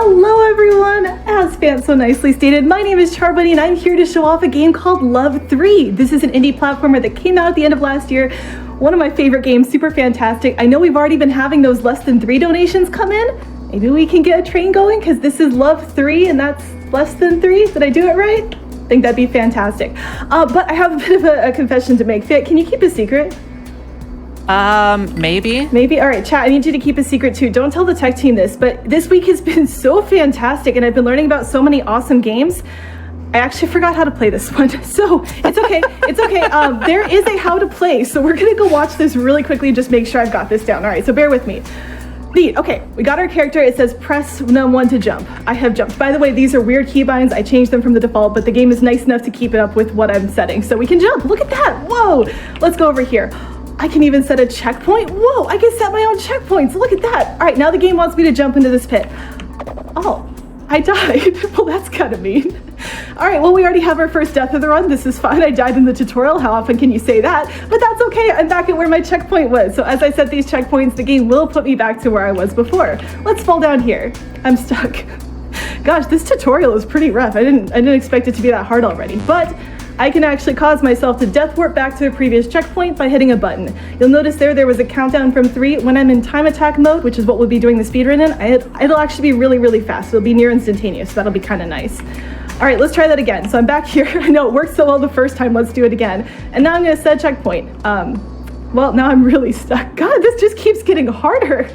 Hello everyone! As Phant so nicely stated, my name is Charbunny and I'm here to show off a game called Love 3. This is an indie platformer that came out at the end of last year. One of my favorite games, super fantastic. I know we've already been having those less than 3 donations come in. Maybe we can get a train going because this is Love 3 and that's less than 3. Did I do it right? I think that'd be fantastic. But I have a bit of a confession to make. Phant, can you keep a secret? Maybe. Maybe? All right, chat, I need you to keep a secret too. Don't tell the tech team this, but this week has been so fantastic and I've been learning about so many awesome games. I actually forgot how to play this one, so it's okay. It's okay. There is a how to play, so we're gonna go watch this really quickly and just make sure I've got this down. All right, so bear with me. Neat. Okay, we got our character. It says press num1 to jump. I have jumped. By the way, these are weird keybinds. I changed them from the default, but the game is nice enough to keep it up with what I'm setting, so we can jump. Look at that. Whoa. Let's go over here. I can even set a checkpoint. Whoa, I can set my own checkpoints. Look at that. All right, now the game wants me to jump into this pit. Oh, I died. Well, that's kind of mean. All right, well, we already have our first death of the run. This is fine. I died in the tutorial. How often can you say that? But that's okay. I'm back at where my checkpoint was. So as I set these checkpoints, the game will put me back to where I was before. Let's fall down here. I'm stuck. Gosh, this tutorial is pretty rough. I didn't expect it to be that hard already, but I can actually cause myself to death warp back to a previous checkpoint by hitting a button. You'll notice there was a countdown from 3. When I'm in time attack mode, which is what we'll be doing the speedrun in, it'll actually be really, really fast. It'll be near instantaneous, so that'll be kind of nice. All right, let's try that again. So I'm back here. I know it worked so well the first time. Let's do it again. And now I'm gonna set a checkpoint. Well, now I'm really stuck. God, this just keeps getting harder.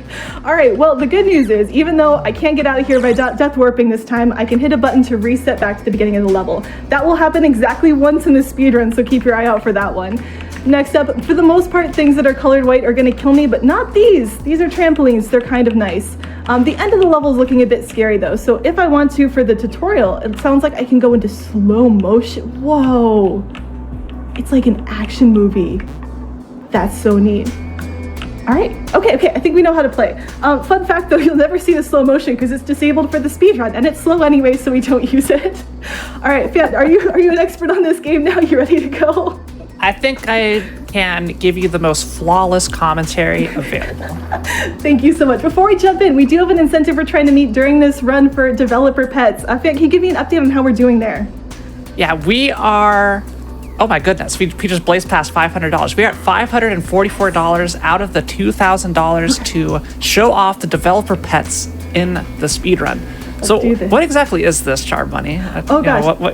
All right, well, the good news is, even though I can't get out of here by death warping this time, I can hit a button to reset back to the beginning of the level. That will happen exactly once in the speedrun, so keep your eye out for that one. Next up, for the most part, things that are colored white are gonna kill me, but not these. These are trampolines, they're kind of nice. The end of the level is looking a bit scary though, so if I want to, for the tutorial, it sounds like I can go into slow motion. Whoa, it's like an action movie. That's so neat. All right, okay, I think we know how to play. Fun fact though, you'll never see the slow motion because it's disabled for the speedrun and it's slow anyway, so we don't use it. All right, Phant, are you an expert on this game now? You ready to go? I think I can give you the most flawless commentary available. Thank you so much. Before we jump in, we do have an incentive we're trying to meet during this run for developer pets. Phant, can you give me an update on how we're doing there? Yeah, we are... Oh my goodness, we just blazed past $500. We're at $544 out of the $2,000 to show off the developer pets in the speedrun. So what exactly is this, Charbunny? Oh gosh.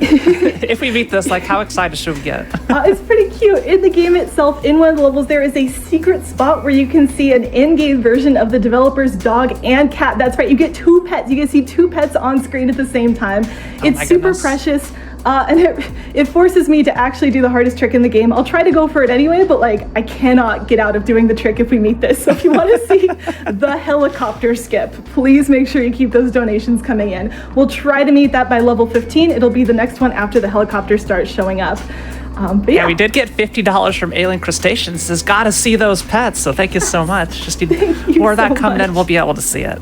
If we beat this, like, how excited should we get? It's pretty cute. In the game itself, in one of the levels, there is a secret spot where you can see an in-game version of the developer's dog and cat. That's right, you get 2 pets. You can see 2 pets on screen at the same time. It's super precious. And it forces me to actually do the hardest trick in the game. I'll try to go for it anyway, but like I cannot get out of doing the trick if we meet this. So if you want to see the helicopter skip, please make sure you keep those donations coming in. We'll try to meet that by level 15. It'll be the next one after the helicopter starts showing up. But yeah, we did get $50 from Alien Crustaceans. Has got to see those pets, so thank you so much. Just need more of that coming in, we'll be able to see it.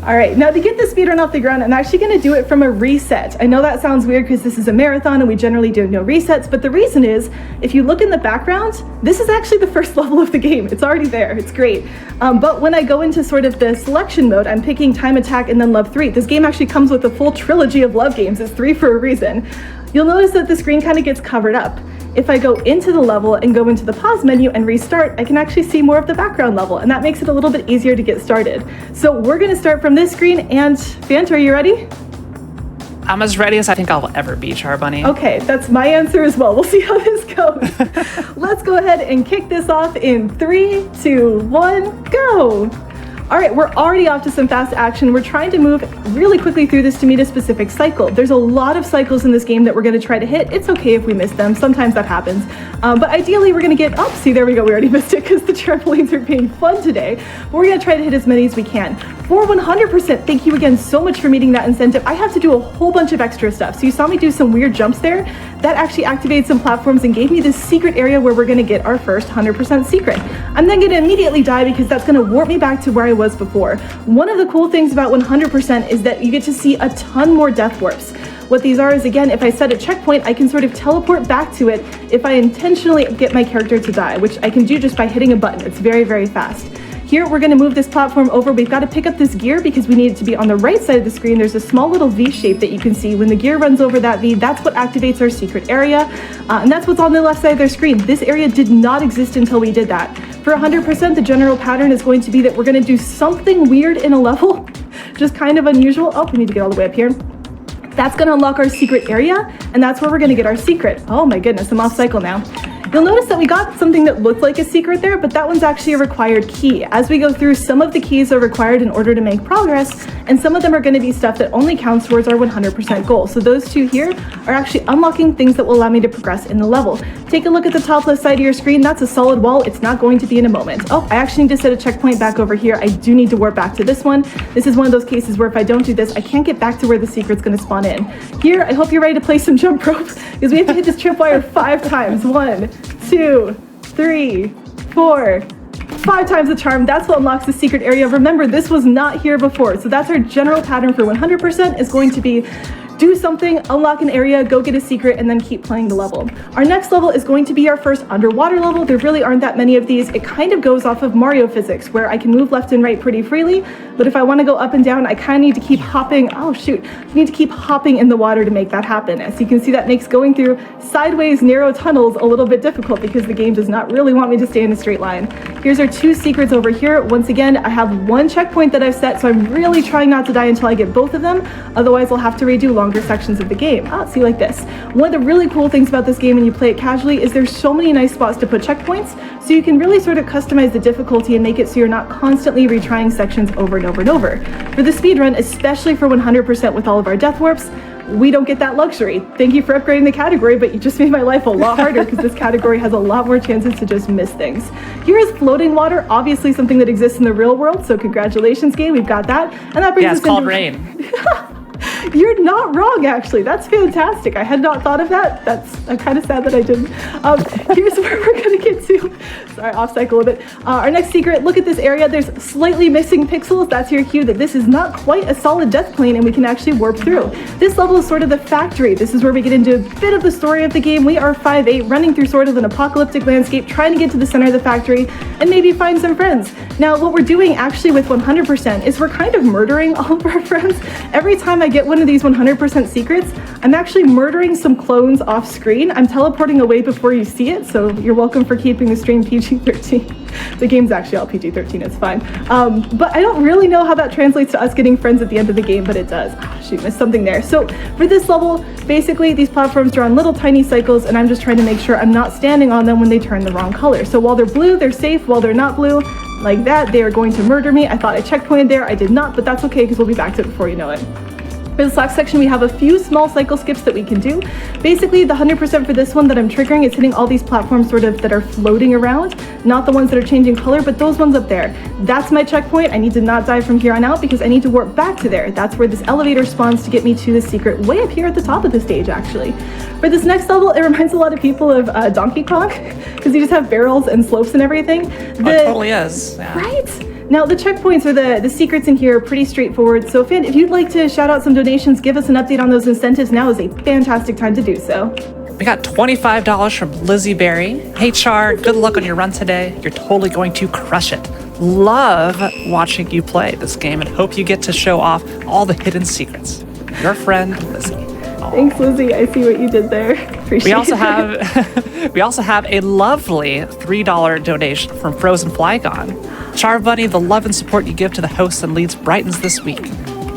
All right, now to get the speedrun off the ground, I'm actually going to do it from a reset. I know that sounds weird because this is a marathon and we generally do no resets, but the reason is, if you look in the background, this is actually the first level of the game. It's already there, it's great. But when I go into sort of the selection mode, I'm picking Time Attack and then Love 3. This game actually comes with a full trilogy of love games. It's 3 for a reason. You'll notice that the screen kind of gets covered up. If I go into the level and go into the pause menu and restart, I can actually see more of the background level, and that makes it a little bit easier to get started. So we're gonna start from this screen, and Phant, are you ready? I'm as ready as I think I'll ever be, Charbunny. Okay, that's my answer as well. We'll see how this goes. Let's go ahead and kick this off in 3, 2, 1, go! All right, we're already off to some fast action. We're trying to move really quickly through this to meet a specific cycle. There's a lot of cycles in this game that we're gonna try to hit. It's okay if we miss them, sometimes that happens. But ideally we're gonna get, oh, see, there we go, we already missed it because the trampolines are being fun today. But we're gonna try to hit as many as we can. For 100%, thank you again so much for meeting that incentive. I have to do a whole bunch of extra stuff. So you saw me do some weird jumps there. That actually activated some platforms and gave me this secret area where we're gonna get our first 100% secret. I'm then gonna immediately die because that's gonna warp me back to where I was before. One of the cool things about 100% is that you get to see a ton more death warps. What these are is, again, if I set a checkpoint, I can sort of teleport back to it if I intentionally get my character to die, which I can do just by hitting a button. It's very, very fast. Here, we're gonna move this platform over. We've got to pick up this gear because we need it to be on the right side of the screen. There's a small little V shape that you can see. When the gear runs over that V, that's what activates our secret area. And that's what's on the left side of their screen. This area did not exist until we did that. For 100%, the general pattern is going to be that we're gonna do something weird in a level, just kind of unusual. Oh, we need to get all the way up here. That's gonna unlock our secret area, and that's where we're gonna get our secret. Oh my goodness, I'm off cycle now. You'll notice that we got something that looked like a secret there, but that one's actually a required key. As we go through, some of the keys are required in order to make progress, and some of them are going to be stuff that only counts towards our 100% goal. So those two here are actually unlocking things that will allow me to progress in the level. Take a look at the top left side of your screen. That's a solid wall. It's not going to be in a moment. Oh, I actually need to set a checkpoint back over here. I do need to warp back to this one. This is one of those cases where if I don't do this, I can't get back to where the secret's going to spawn in. Here, I hope you're ready to play some jump rope because we have to hit this tripwire 5 times. 1, 2, 3, 4, 5 times the charm. That's what unlocks the secret area. Remember, this was not here before. So that's our general pattern for 100% is going to be do something, unlock an area, go get a secret, and then keep playing the level. Our next level is going to be our first underwater level. There really aren't that many of these. It kind of goes off of Mario physics, where I can move left and right pretty freely, but if I want to go up and down, I kind of need to keep hopping. Oh shoot, I need to keep hopping in the water to make that happen. As you can see, that makes going through sideways narrow tunnels a little bit difficult because the game does not really want me to stay in a straight line. Here's our 2 secrets over here. Once again, I have 1 checkpoint that I've set, so I'm really trying not to die until I get both of them. Otherwise, I'll have to redo longer sections of the game. See, like this. One of the really cool things about this game when you play it casually is there's so many nice spots to put checkpoints, so you can really sort of customize the difficulty and make it so you're not constantly retrying sections over and over and over. For the speedrun, especially for 100% with all of our death warps, we don't get that luxury. Thank you for upgrading the category, but you just made my life a lot harder because this category has a lot more chances to just miss things. Here is floating water, obviously something that exists in the real world, so congratulations game, we've got that. And that brings us it's called rain. You're not wrong, actually. That's fantastic. I had not thought of that. I'm kind of sad that I didn't. Here's where we're going to get to. Sorry, off cycle a bit. Our next secret, look at this area. There's slightly missing pixels. That's your cue that this is not quite a solid death plane and we can actually warp through. This level is sort of the factory. This is where we get into a bit of the story of the game. We are 5'8", running through sort of an apocalyptic landscape, trying to get to the center of the factory and maybe find some friends. Now, what we're doing actually with 100% is we're kind of murdering all of our friends. Every time I get one of these 100% secrets, I'm actually murdering some clones off screen. I'm teleporting away before you see it, so you're welcome for keeping the stream PG-13. The game's actually all PG-13, it's fine. But I don't really know how that translates to us getting friends at the end of the game, but it does. Shoot, missed something there. So for this level, basically these platforms are on little tiny cycles and I'm just trying to make sure I'm not standing on them when they turn the wrong color. So while they're blue, they're safe. While they're not blue, like that, they are going to murder me. I thought I checkpointed there, I did not, but that's okay because we'll be back to it before you know it. For this last section, we have a few small cycle skips that we can do. Basically, the 100% for this one that I'm triggering is hitting all these platforms sort of that are floating around, not the ones that are changing color, but those ones up there. That's my checkpoint. I need to not die from here on out because I need to warp back to there. That's where this elevator spawns to get me to the secret way up here at the top of the stage, actually. For this next level, it reminds a lot of people of Donkey Kong because you just have barrels and slopes and everything. It totally is. Yeah. Right? Now, the checkpoints or the secrets in here are pretty straightforward, so Phant, if you'd like to shout out some donations, give us an update on those incentives, now is a fantastic time to do so. We got $25 from Lizzie Berry. Hey Char, good luck on your run today. You're totally going to crush it. Love watching you play this game and hope you get to show off all the hidden secrets. Your friend, Lizzie. Thanks, Lizzie. I see what you did there. Appreciate we also it. we also have a lovely $3 donation from Frozen Flygon. Char Bunny, the love and support you give to the hosts and leads brightens this week.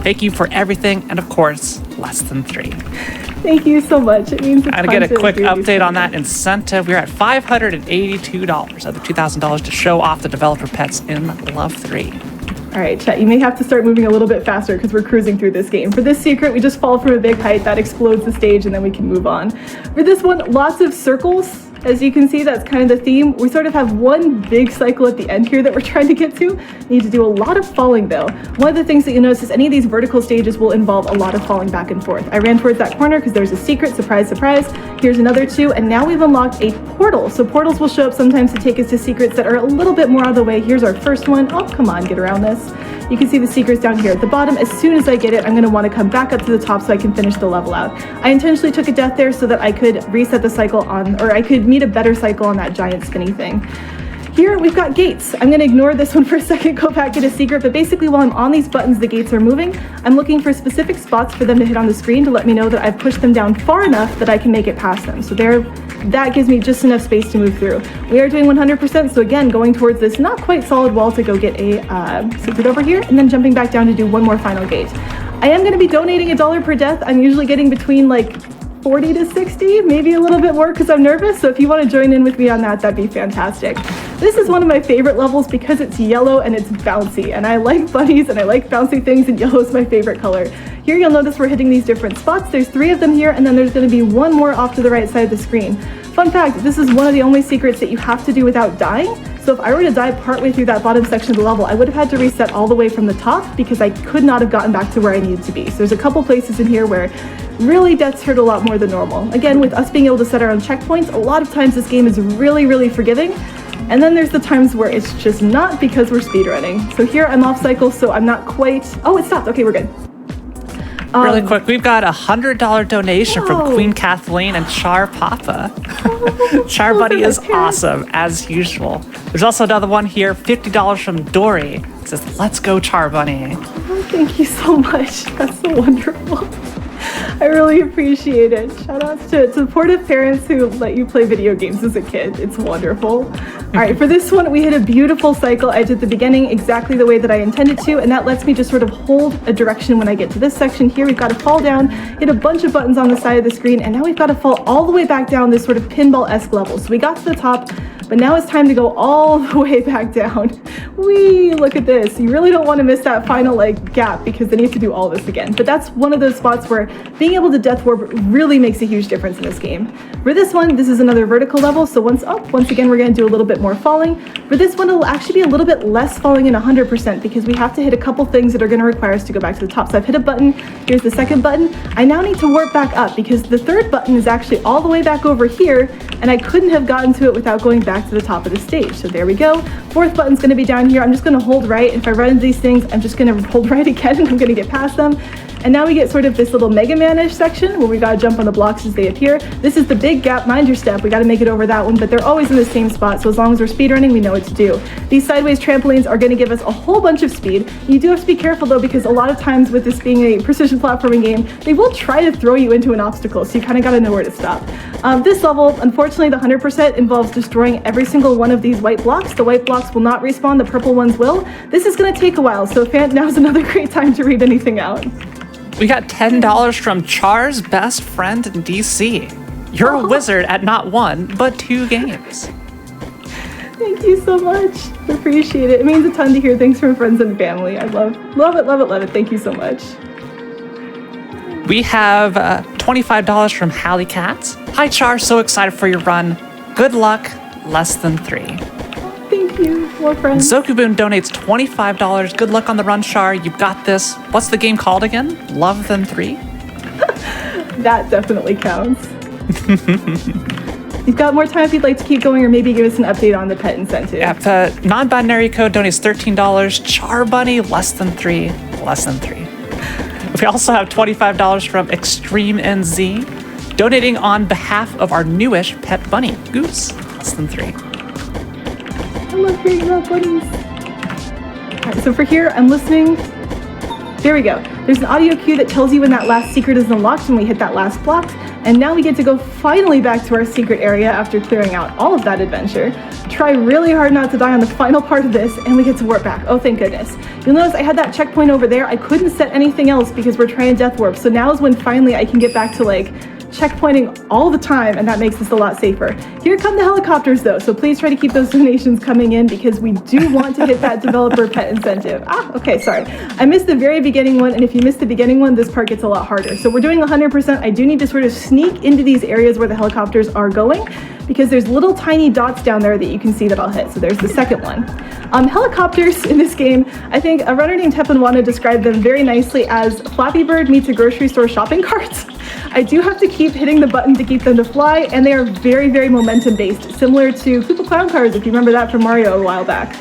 Thank you for everything, and of course, less than 3. Thank you so much. It means it's I'm gonna get a quick update on that incentive. We're at $582 of the $2,000 to show off the developer pets in Love 3. All right, chat, you may have to start moving a little bit faster because we're cruising through this game. For this secret, we just fall from a big height, that explodes the stage, and then we can move on. For this one, lots of circles. As you can see, that's kind of the theme. We sort of have one big cycle at the end here that we're trying to get to. Need to do a lot of falling though. One of the things that you'll notice is any of these vertical stages will involve a lot of falling back and forth. I ran towards that corner because there's a secret, surprise, surprise. Here's another 2, and now we've unlocked a portal. So portals will show up sometimes to take us to secrets that are a little bit more out of the way. Here's our first one. Oh, come on, get around this. You can see the secrets down here at the bottom. As soon as I get it, I'm gonna wanna come back up to the top so I can finish the level out. I intentionally took a death there so that I could reset the cycle on, or I could meet a better cycle on that giant spinning thing. Here we've got gates. I'm gonna ignore this one for a second, go back, get a secret, but basically while I'm on these buttons, the gates are moving. I'm looking for specific spots for them to hit on the screen to let me know that I've pushed them down far enough that I can make it past them. So that gives me just enough space to move through. We are doing 100%, so again, going towards this not quite solid wall to go get a secret over here, and then jumping back down to do one more final gate. I am gonna be donating $1 per death. I'm usually getting between like 40 to 60, maybe a little bit more because I'm nervous. So if you want to join in with me on that, that'd be fantastic. This is one of my favorite levels because it's yellow and it's bouncy, and I like bunnies and I like bouncy things, and yellow is my favorite color. Here you'll notice we're hitting these different spots. There's 3 of them here, and then there's going to be one more off to the right side of the screen. Fun fact, this is one of the only secrets that you have to do without dying. So if I were to die partway through that bottom section of the level, I would have had to reset all the way from the top because I could not have gotten back to where I needed to be. So there's a couple places in here where really deaths hurt a lot more than normal. Again, with us being able to set our own checkpoints, a lot of times this game is really, really forgiving. And then there's the times where it's just not because we're speedrunning. So here I'm off cycle, so I'm not quite, oh, it stopped, okay, we're good. Really quick, we've got a $100 donation Whoa. from Queen Kathleen and Char Papa. Char Buddy is awesome, as usual. There's also another one here, $50 from Dory. It says, let's go, Char Bunny. Oh, thank you so much. That's so wonderful. I really appreciate it. Shout outs to supportive parents who let you play video games as a kid. It's wonderful. All right, for this one, we hit a beautiful cycle edge at the beginning, exactly the way that I intended to, and that lets me just sort of hold a direction when I get to this section here. We've got to fall down, hit a bunch of buttons on the side of the screen, and now we've got to fall all the way back down this sort of pinball-esque level. So we got to the top, but now it's time to go all the way back down. Whee, look at this. You really don't want to miss that final gap because then you have to do all this again. But that's one of those spots where being able to death warp really makes a huge difference in this game. For this one, this is another vertical level, so once again, we're going to do a little bit more falling. For this one, it'll actually be a little bit less falling in 100% because we have to hit a couple things that are going to require us to go back to the top. So I've hit a button. Here's the second button. I now need to warp back up because the third button is actually all the way back over here, and I couldn't have gotten to it without going back to the top of the stage. So there we go. Fourth button's going to be down here. I'm just going to hold right. If I run into these things, I'm just going to hold right again, and I'm going to get past them. And now we get sort of this little Mega Man-ish section where we gotta jump on the blocks as they appear. This is the big gap, mind your step. We gotta make it over that one, but they're always in the same spot, so as long as we're speedrunning, we know what to do. These sideways trampolines are gonna give us a whole bunch of speed. You do have to be careful though, because a lot of times with this being a precision platforming game, they will try to throw you into an obstacle, so you kinda gotta know where to stop. This level, unfortunately, the 100% involves destroying every single one of these white blocks. The white blocks will not respawn, the purple ones will. This is gonna take a while, so Phant, now's another great time to read anything out. We got $10 from Char's best friend in DC. You're a wizard at not 1, but 2 games. Thank you so much. Appreciate it. It means a ton to hear things from friends and family. I love it. Thank you so much. We have $25 from Hallie Katz. Hi, Char. So excited for your run. Good luck. Less than 3. Thank you. More friends. Zokuboon donates $25. Good luck on the run, Char. You've got this. What's the game called again? Love Than 3? That definitely counts. You've got more time if you'd like to keep going, or maybe give us an update on the pet incentive. Yeah, non-binary code donates $13. Char Bunny, less than 3. Less than 3. We also have $25 from Extreme NZ, donating on behalf of our newish pet bunny, Goose, less than 3. I love hearing about bunnies. All right, so for here, I'm listening. There we go. There's an audio cue that tells you when that last secret is unlocked when we hit that last block. And now we get to go finally back to our secret area after clearing out all of that adventure. Try really hard not to die on the final part of this, and we get to warp back. Oh, thank goodness. You'll notice I had that checkpoint over there. I couldn't set anything else because we're trying to death warp. So now is when finally I can get back to checkpointing all the time, and that makes this a lot safer. Here come the helicopters though, so please try to keep those donations coming in because we do want to hit that developer pet incentive. Okay, sorry. I missed the very beginning one, and if you missed the beginning one, this part gets a lot harder. So we're doing 100%. I do need to sort of sneak into these areas where the helicopters are going because there's little tiny dots down there that you can see that I'll hit. So there's the second one. Helicopters in this game, I think a runner named Tepanwana described them very nicely as Flappy Bird meets a grocery store shopping cart. I do have to keep hitting the button to keep them to fly, and they are very, very momentum based, similar to Koopa Clown Cars, if you remember that from Mario a while back.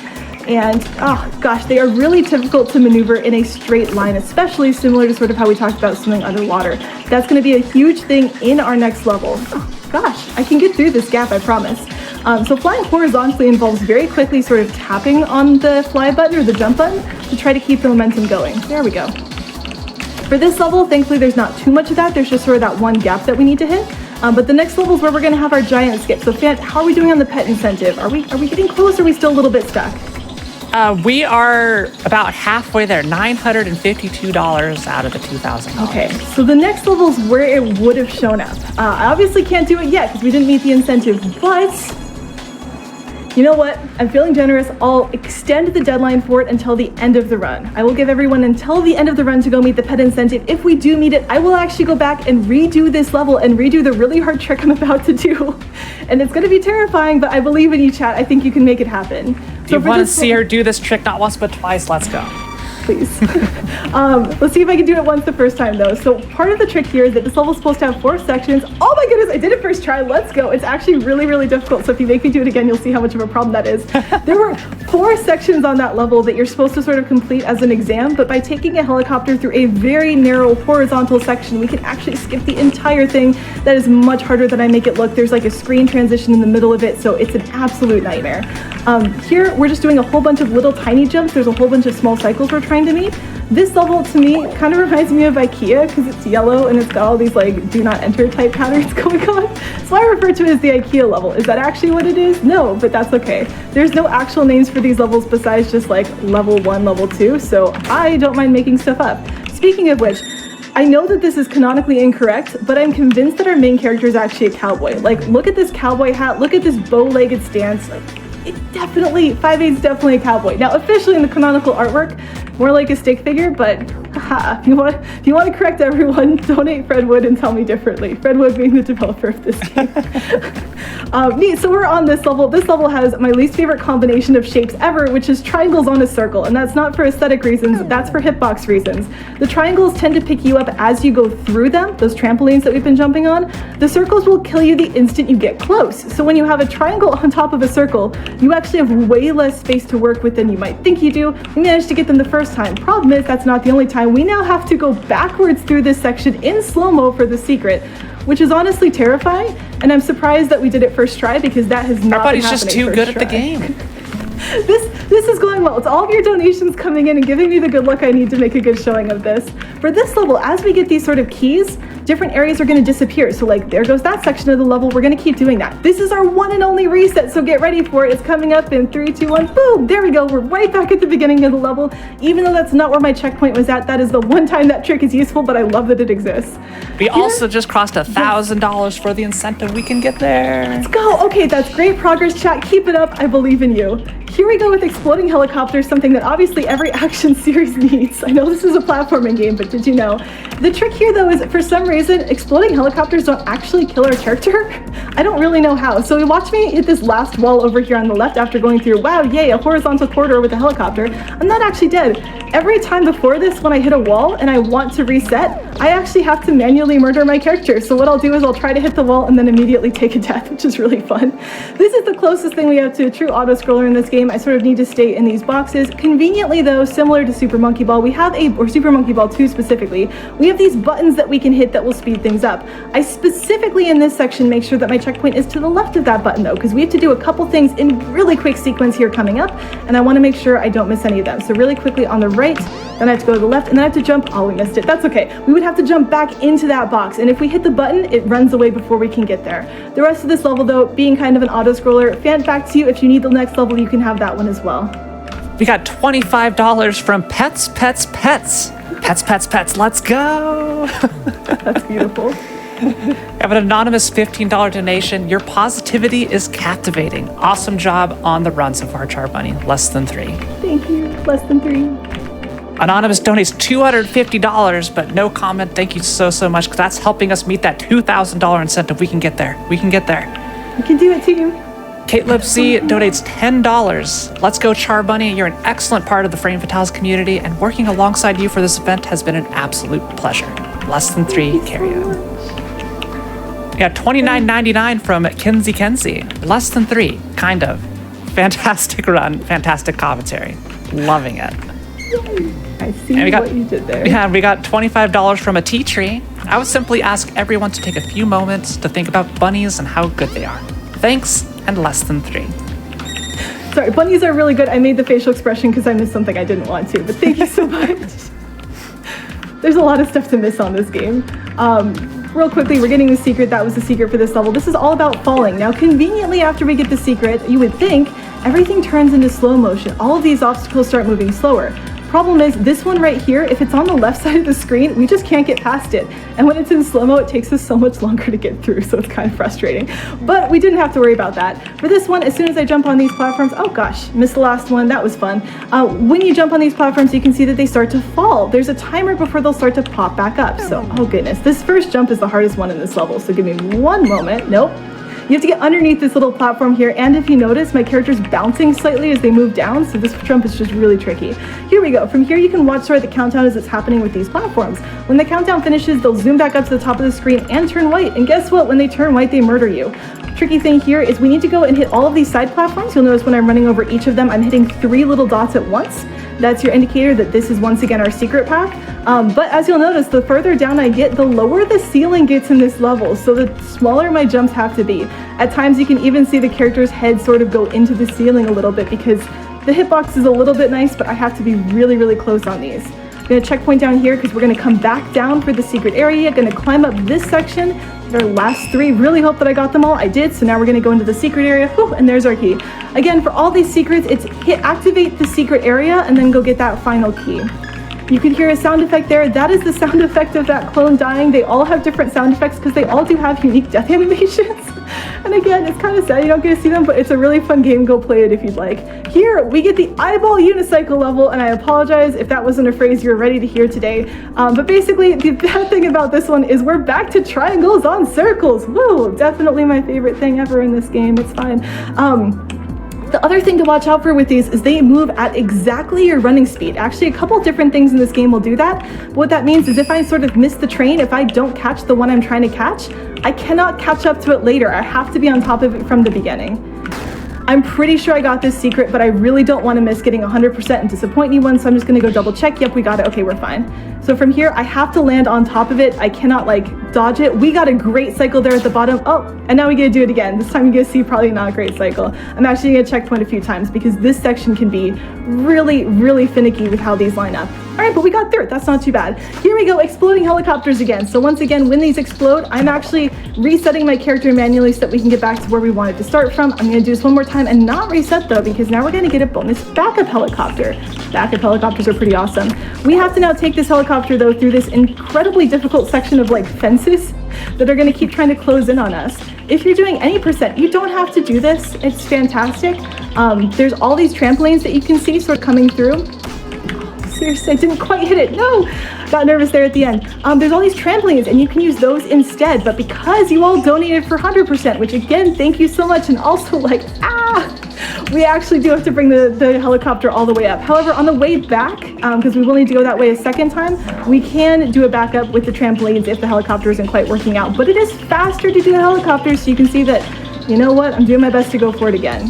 And oh gosh, they are really difficult to maneuver in a straight line, especially similar to sort of how we talked about swimming underwater. That's going to be a huge thing in our next level. Oh gosh, I can get through this gap, I promise. So flying horizontally involves very quickly sort of tapping on the fly button or the jump button to try to keep the momentum going. There we go. For this level, thankfully there's not too much of that. There's just sort of that one gap that we need to hit. But the next level is where we're going to have our giant skip. So Phant, how are we doing on the pet incentive? Are we getting close, or are we still a little bit stuck? We are about halfway there, $952 out of the $2,000. Okay, so the next level is where it would have shown up. I obviously can't do it yet because we didn't meet the incentive, but you know what? I'm feeling generous. I'll extend the deadline for it until the end of the run. I will give everyone until the end of the run to go meet the pet incentive. If we do meet it, I will actually go back and redo this level and redo the really hard trick I'm about to do. And it's going to be terrifying, but I believe in you, chat. I think you can make it happen. So you want to see her do this trick not once but twice? Let's go. Please. Let's see if I can do it once the first time though. So part of the trick here is that this level is supposed to have 4 sections. Oh my goodness, I did it first try. Let's go. It's actually really, really difficult. So if you make me do it again, you'll see how much of a problem that is. There were 4 sections on that level that you're supposed to sort of complete as an exam, but by taking a helicopter through a very narrow horizontal section, we can actually skip the entire thing. That is much harder than I make it look. There's like a screen transition in the middle of it, so it's an absolute nightmare. Here, we're just doing a whole bunch of little tiny jumps. There's a whole bunch of small cycles we're trying to meet. This level, to me, kind of reminds me of IKEA because it's yellow and it's got all these like do not enter type patterns going on. So I refer to it as the IKEA level. Is that actually what it is? No, but that's okay. There's no actual names for these levels besides just like level 1, level 2, so I don't mind making stuff up. Speaking of which, I know that this is canonically incorrect, but I'm convinced that our main character is actually a cowboy. Like, look at this cowboy hat, look at this bow-legged stance. Like, it definitely, 5'8's definitely a cowboy. Now, officially in the canonical artwork, more like a stick figure, but haha, if you want to correct everyone, donate Fred Wood and tell me differently. Fred Wood being the developer of this game. Neat, so we're on this level. This level has my least favorite combination of shapes ever, which is triangles on a circle, and that's not for aesthetic reasons, that's for hitbox reasons. The triangles tend to pick you up as you go through them, those trampolines that we've been jumping on. The circles will kill you the instant you get close. So when you have a triangle on top of a circle, you actually have way less space to work with than you might think you do. We managed to get them the first time. Problem is, that's not the only time. We now have to go backwards through this section in slow-mo for the secret, which is honestly terrifying, and I'm surprised that we did it first try because that has not been happening. Everybody's just too good at the game. This is going well. It's all of your donations coming in and giving me the good luck I need to make a good showing of this. For this level, as we get these sort of keys, different areas are going to disappear. So like, there goes that section of the level. We're going to keep doing that. This is our one and only reset, so get ready for it. It's coming up in 3, 2, 1, boom! There we go. We're right back at the beginning of the level. Even though that's not where my checkpoint was at, that is the one time that trick is useful, but I love that it exists. We also just crossed $1,000 for the incentive. We can get there. Let's go. Okay, that's great progress, chat. Keep it up. I believe in you. Here we go with exploding helicopters, something that obviously every action series needs. I know this is a platforming game, but did you know? The trick here though is, for some reason, exploding helicopters don't actually kill our character. I don't really know how. So you watch me hit this last wall over here on the left after going through, wow, yay, a horizontal corridor with a helicopter. I'm not actually dead. Every time before this, when I hit a wall and I want to reset, I actually have to manually murder my character. So what I'll do is I'll try to hit the wall and then immediately take a death, which is really fun. This is the closest thing we have to a true auto-scroller in this game. I sort of need to stay in these boxes. Conveniently though, similar to Super Monkey Ball, we have or Super Monkey Ball 2 specifically, we have these buttons that we can hit that will speed things up. I specifically in this section make sure that my checkpoint is to the left of that button though, because we have to do a couple things in really quick sequence here coming up, and I want to make sure I don't miss any of them. So really quickly on the right, then I have to go to the left, and then I have to jump. Oh, we missed it. That's okay. We would have to jump back into that box, and if we hit the button, it runs away before we can get there. The rest of this level though, being kind of an auto-scroller, Phant, back to you. If you need the next level, you can have that one as well. We got $25 from Pets, Pets, Pets. Pets, Pets, Pets, let's go. That's beautiful. I have an anonymous $15 donation. Your positivity is captivating. Awesome job on the run so far, Char Bunny. Less than 3. Thank you. Less than 3. Anonymous donates $250, but no comment. Thank you so much, because that's helping us meet that $2,000 incentive. We can get there. We can get there. We can do it too. Kate Lipsy donates $10. Let's go, Char Bunny. You're an excellent part of the Frame Fatales community, and working alongside you for this event has been an absolute pleasure. Less than 3, Carrio. We got $29.99 from Kenzie. Less than 3, kind of. Fantastic run, fantastic commentary. Loving it. I see what you did there. Yeah, we got $25 from a tea tree. I would simply ask everyone to take a few moments to think about bunnies and how good they are. Thanks, and less than 3. Sorry, bunnies are really good. I made the facial expression because I missed something I didn't want to, but thank you so much. There's a lot of stuff to miss on this game. Real quickly, we're getting the secret. That was the secret for this level. This is all about falling. Now, conveniently, after we get the secret, you would think everything turns into slow motion. All of these obstacles start moving slower. Problem is, this one right here, if it's on the left side of the screen, we just can't get past it. And when it's in slow-mo, it takes us so much longer to get through, so it's kind of frustrating. But we didn't have to worry about that. For this one, as soon as I jump on these platforms, oh gosh, missed the last one, that was fun. When you jump on these platforms, you can see that they start to fall. There's a timer before they'll start to pop back up. So, oh goodness, this first jump is the hardest one in this level, so give me one moment. Nope. You have to get underneath this little platform here, and if you notice, my character's bouncing slightly as they move down, so this jump is just really tricky. Here we go. From here, you can watch sort of the countdown as it's happening with these platforms. When the countdown finishes, they'll zoom back up to the top of the screen and turn white, and guess what? When they turn white, they murder you. Tricky thing here is we need to go and hit all of these side platforms. You'll notice when I'm running over each of them, I'm hitting 3 little dots at once. That's your indicator that this is once again our secret path. But as you'll notice, the further down I get, the lower the ceiling gets in this level, so the smaller my jumps have to be. At times you can even see the character's head sort of go into the ceiling a little bit because the hitbox is a little bit nice, but I have to be really, really close on these. I'm gonna checkpoint down here because we're gonna come back down for the secret area, gonna climb up this section. Our last 3, really hope that I got them all. I did, so now we're gonna go into the secret area. Whew, and there's our key. Again, for all these secrets, it's activate the secret area and then go get that final key. You can hear a sound effect there. That is the sound effect of that clone dying. They all have different sound effects because they all do have unique death animations. And again, it's kind of sad you don't get to see them, but it's a really fun game. Go play it if you'd like. Here, we get the eyeball unicycle level, and I apologize if that wasn't a phrase you were ready to hear today. But basically, the bad thing about this one is we're back to triangles on circles. Woo! Definitely my favorite thing ever in this game. It's fine. The other thing to watch out for with these is they move at exactly your running speed. Actually, a couple different things in this game will do that. But what that means is if I sort of miss the train, if I don't catch the one I'm trying to catch, I cannot catch up to it later. I have to be on top of it from the beginning. I'm pretty sure I got this secret, but I really don't want to miss getting 100% and disappoint anyone, so I'm just going to go double check. Yep, we got it. Okay, we're fine. So from here, I have to land on top of it. I cannot dodge it. We got a great cycle there at the bottom. Oh, and now we get to do it again. This time you get to see probably not a great cycle. I'm actually going to checkpoint a few times because this section can be really, really finicky with how these line up. All right, but we got through it. That's not too bad. Here we go, exploding helicopters again. So once again, when these explode, I'm actually resetting my character manually so that we can get back to where we wanted to start from. I'm gonna do this one more time and not reset though, because now we're gonna get a bonus backup helicopter. Backup helicopters are pretty awesome. We have to now take this helicopter though through this incredibly difficult section of fences that are gonna keep trying to close in on us. If you're doing any percent, you don't have to do this. It's fantastic. There's all these trampolines that you can see sort of coming through. Seriously, I didn't quite hit it. No, got nervous there at the end. There's all these trampolines and you can use those instead, but because you all donated for 100%, which again, thank you so much, and also we actually do have to bring the helicopter all the way up. However, on the way back, because we will need to go that way a second time, we can do a backup with the trampolines if the helicopter isn't quite working out. But it is faster to do the helicopter, so you can see that, you know what, I'm doing my best to go for it again.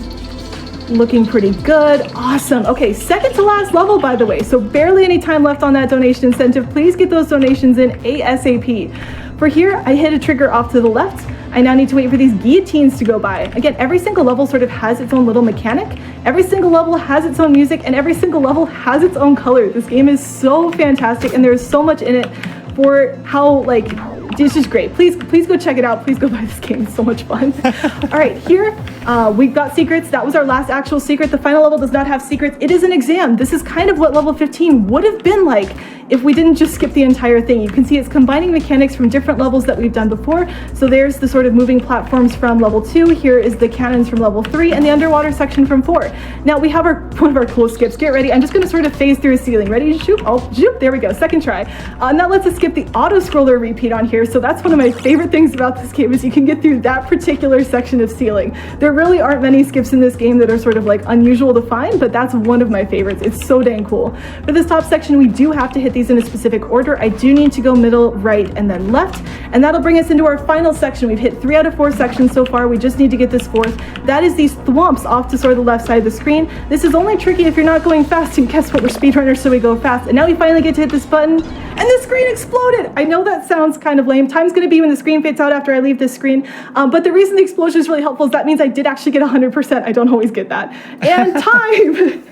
Looking pretty good. Awesome. Okay, second to last level, by the way, so barely any time left on that donation incentive. Please get those donations in ASAP. For here, I hit a trigger off to the left. I now need to wait for these guillotines to go by. Again, every single level sort of has its own little mechanic. Every single level has its own music, and every single level has its own color. This game is so fantastic, and there's so much in it for how, it's just great. Please go check it out. Please go buy this game. It's so much fun. All right, here we've got secrets. That was our last actual secret. The final level does not have secrets. It is an exam. This is kind of what level 15 would have been like if we didn't just skip the entire thing. You can see it's combining mechanics from different levels that we've done before. So there's the sort of moving platforms from level 2. Here is the cannons from level 3 and the underwater section from 4. Now we have one of our cool skips. Get ready. I'm just going to sort of phase through a ceiling. Ready to shoot? Oh, shoot. There we go. Second try. And that lets us skip the auto scroller repeat on here. So that's one of my favorite things about this game is you can get through that particular section of ceiling. There really aren't many skips in this game that are sort of unusual to find, but that's one of my favorites. It's so dang cool. For this top section, we do have to hit these in a specific order. I do need to go middle, right, and then left. And that'll bring us into our final section. We've hit 3 out of 4 sections so far. We just need to get this fourth. That is these thwomps off to sort of the left side of the screen. This is only tricky if you're not going fast, and guess what? We're speedrunners, so we go fast. And now we finally get to hit this button, and the screen exploded. I know that sounds kind of lame. Time's gonna be when the screen fades out after I leave this screen. But the reason the explosion is really helpful is that means I did actually get 100%. I don't always get that. And time.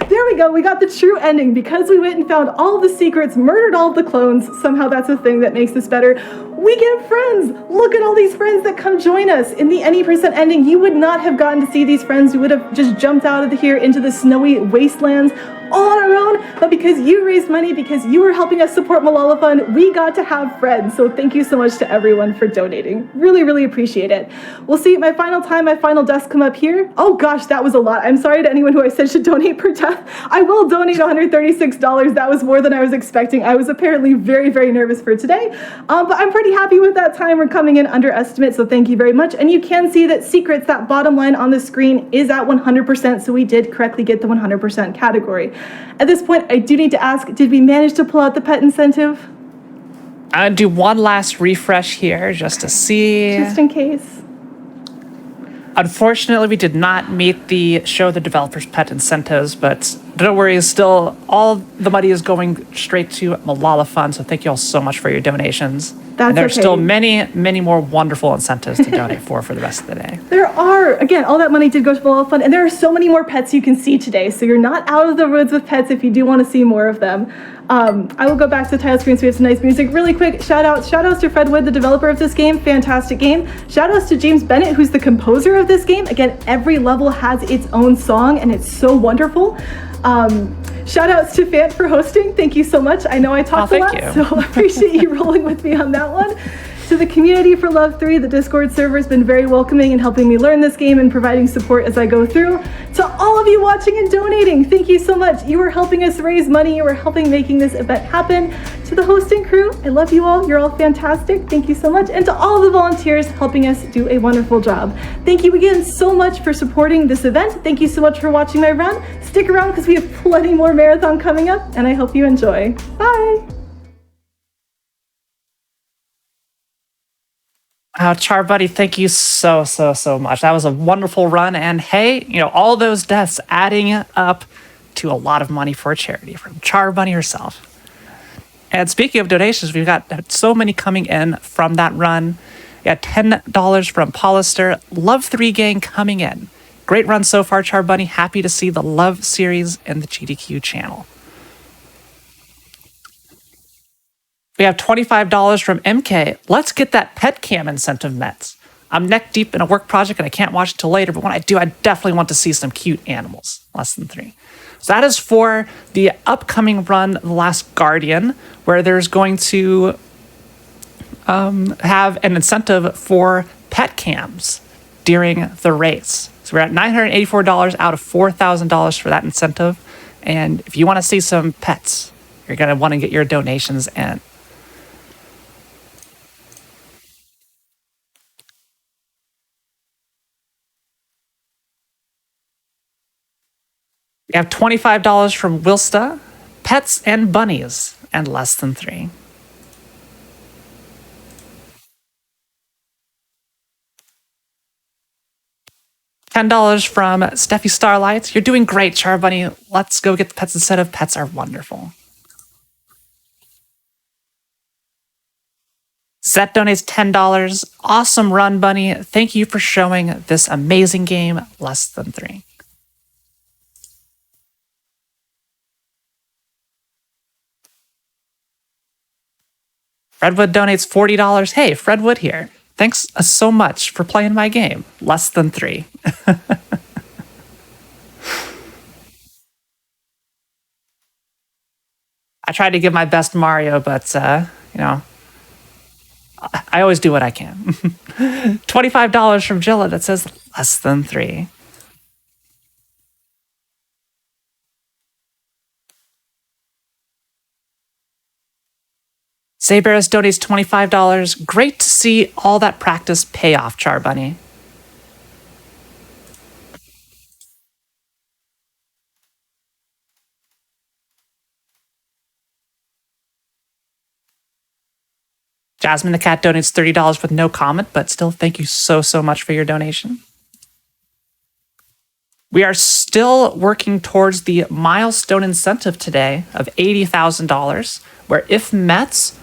There we go. We got the true ending because we went and found all the secrets, murdered all of the clones. Somehow that's a thing that makes this better. We get friends. Look at all these friends that come join us. In the any percent ending, you would not have gotten to see these friends. We would have just jumped out of here into the snowy wastelands all on our own, but because you raised money, because you were helping us support Malala Fund, we got to have friends. So thank you so much to everyone for donating. Really, really appreciate it. We'll see my final time, my final deaths come up here. Oh gosh, that was a lot. I'm sorry to anyone who I said should donate per death. I will donate $136. That was more than I was expecting. I was apparently very, very nervous for today, but I'm pretty happy with that time. We're coming in under estimate, so thank you very much. And you can see that secrets, that bottom line on the screen is at 100%, so we did correctly get the 100% category. At this point, I do need to ask, did we manage to pull out the pet incentive? I'll do one last refresh here just to see. Just in case. Unfortunately, we did not meet the show the developers pet incentives, but don't worry, still all the money is going straight to Malala Fund, so thank you all so much for your donations. And there are still many, many more wonderful incentives to donate for the rest of the day. There are. Again, all that money did go to Malala Fund, and there are so many more pets you can see today, so you're not out of the woods with pets if you do want to see more of them. I will go back to the title screen so we have some nice music. Really quick, shout outs to Fred Wood, the developer of this game. Fantastic game. Shout outs to James Bennett, who's the composer of this game. Again, every level has its own song, and it's so wonderful. Shout outs to Phant for hosting. Thank you so much. I know I talked a lot, so I appreciate you rolling with me on that one. To the community for Love 3, the Discord server has been very welcoming and helping me learn this game and providing support as I go through. To all of you watching and donating, thank you so much. You are helping us raise money. You are helping making this event happen. To the hosting crew, I love you all. You're all fantastic. Thank you so much. And to all the volunteers helping us do a wonderful job. Thank you again so much for supporting this event. Thank you so much for watching my run. Stick around because we have plenty more marathon coming up, and I hope you enjoy. Bye. Char Buddy, thank you so much. That was a wonderful run. And hey, all those deaths adding up to a lot of money for a charity from Char Bunny herself. And speaking of donations, we've got so many coming in from that run. We got $10 from Polister. Love 3 gang coming in. Great run so far, Char Bunny. Happy to see the Love series in the GDQ channel. We have $25 from MK. Let's get that pet cam incentive met. I'm neck deep in a work project and I can't watch it till later, but when I do, I definitely want to see some cute animals. Less than 3. So that is for the upcoming run, The Last Guardian, where there's going to have an incentive for pet cams during the race. So we're at $984 out of $4,000 for that incentive. And if you want to see some pets, you're going to want to get your donations in. We have $25 from Wilsta, pets and bunnies, and less than 3. $10 from Steffi Starlight. You're doing great, Char Bunny. Let's go get the pets incentive. Pets are wonderful. Zet donates $10. Awesome run, Bunny. Thank you for showing this amazing game. Less than 3. Fredwood donates $40. Hey, Fredwood here. Thanks so much for playing my game. Less than 3. I tried to give my best Mario, but, I always do what I can. $25 from Jilla that says less than 3. Zaberis donates $25. Great to see all that practice pay off, Char Bunny. Jasmine the cat donates $30 with no comment, but still, thank you so much for your donation. We are still working towards the milestone incentive today of $80,000, where if met,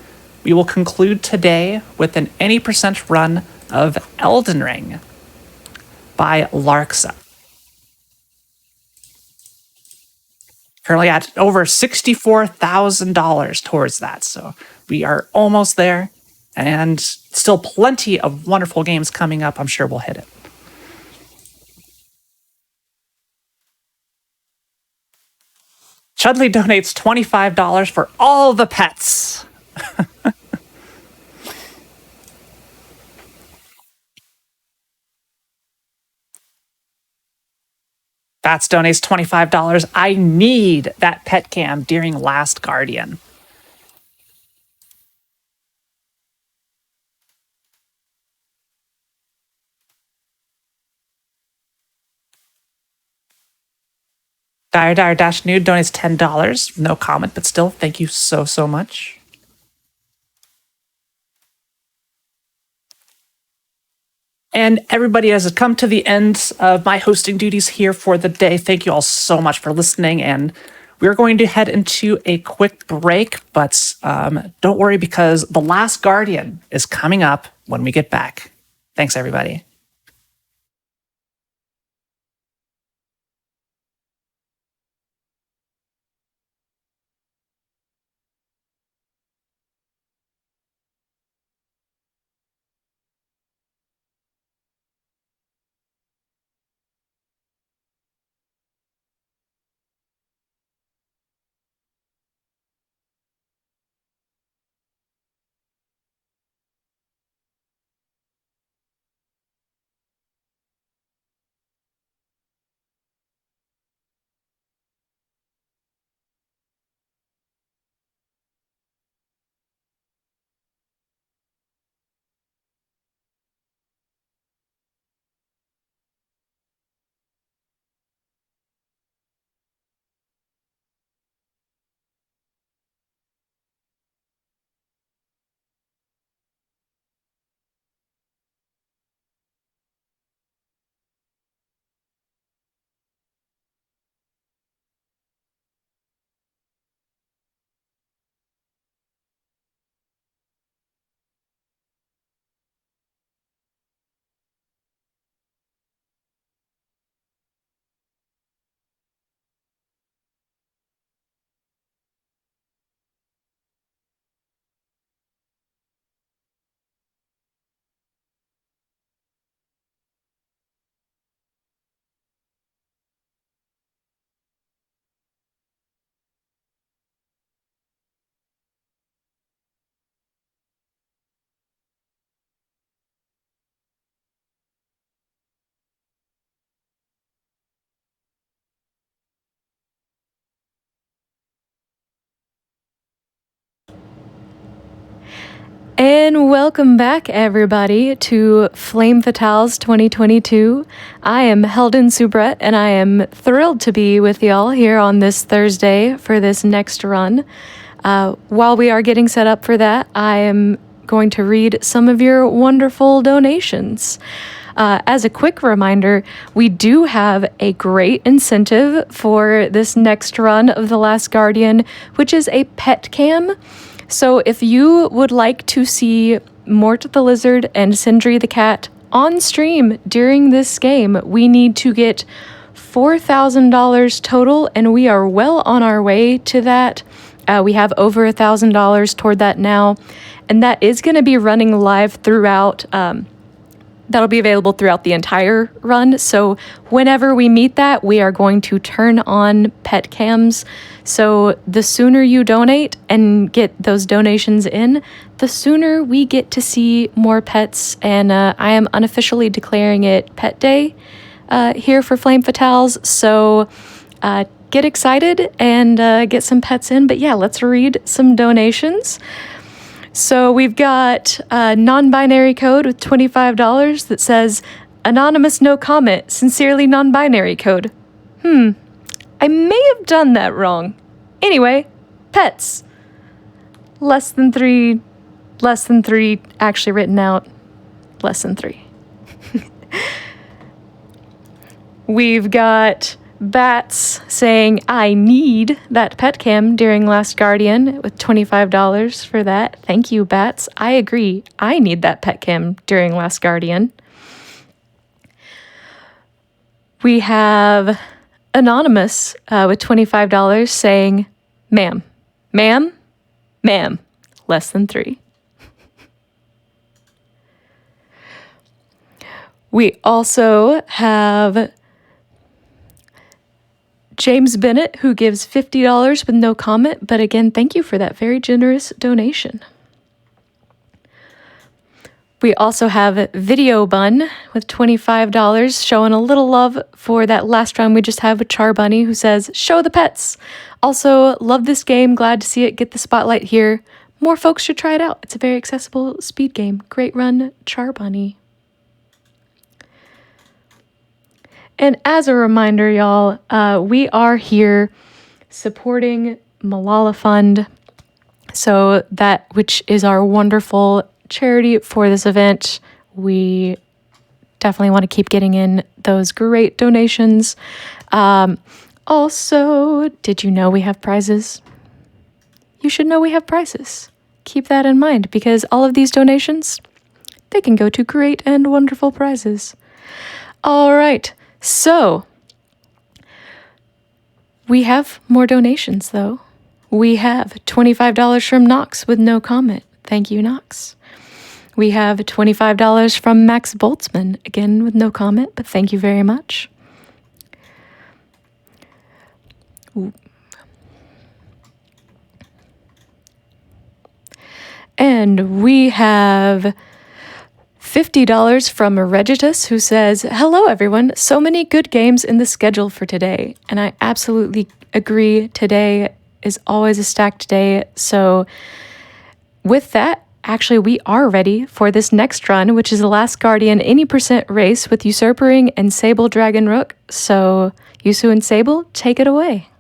we will conclude today with an any percent run of Elden Ring by Larksa. Currently at over $64,000 towards that, so we are almost there, and still plenty of wonderful games coming up. I'm sure we'll hit it. Chudley donates $25 for all the pets. Bats donates $25. I need that pet cam during Last Guardian. Dire Dash Nude donates $10. No comment, but still, thank you so much. And everybody, as has come to the end of my hosting duties here for the day, thank you all so much for listening. And we're going to head into a quick break, but don't worry, because The Last Guardian is coming up when we get back. Thanks, everybody. And welcome back, everybody, to Flame Fatales 2022. I am Heldon Subret, and I am thrilled to be with y'all here on this Thursday for this next run. While we are getting set up for that, I am going to read some of your wonderful donations. As a quick reminder, we do have a great incentive for this next run of The Last Guardian, which is a pet cam. So if you would like to see Mort the Lizard and Sindri the Cat on stream during this game, we need to get $4,000 total, and we are well on our way to that. We have over $1,000 toward that now, and that is going to be running live throughout. That'll be available throughout the entire run. So whenever we meet that, we are going to turn on pet cams. So the sooner you donate and get those donations in, the sooner we get to see more pets. And I am unofficially declaring it Pet Day here for Flame Fatales. So get excited and get some pets in. But yeah, let's read some donations. So we've got a non-binary code with $25 that says, anonymous no comment, sincerely non-binary code. I may have done that wrong. Anyway, pets. Less than $3 less than 3 actually written out. Less than 3. We've got Bats saying, I need that pet cam during Last Guardian with $25 for that. Thank you, Bats. I agree. I need that pet cam during Last Guardian. We have Anonymous with $25 saying, ma'am, ma'am, ma'am, less than 3. We also have James Bennett, who gives $50 with no comment, but again, thank you for that very generous donation. We also have Video Bun with $25, showing a little love for that last round we just had with Char Bunny, who says, show the pets. Also, love this game, glad to see it get the spotlight here. More folks should try it out. It's a very accessible speed game. Great run, Char Bunny. And as a reminder, y'all, we are here supporting Malala Fund. So that, which is our wonderful charity for this event. We definitely want to keep getting in those great donations. Also, did you know we have prizes? You should know we have prizes. Keep that in mind because all of these donations, they can go to great and wonderful prizes. All right. So, we have more donations, though. We have $25 from Knox with no comment. Thank you, Knox. We have $25 from Max Boltzmann, again with no comment, but thank you very much. Ooh. And we have $50 from Regitus, who says, hello, everyone. So many good games in the schedule for today. And I absolutely agree. Today is always a stacked day. So with that, actually, we are ready for this next run, which is the Last Guardian any % race with Usurpering and Sable Dragon Rook. So Yusu and Sable, take it away.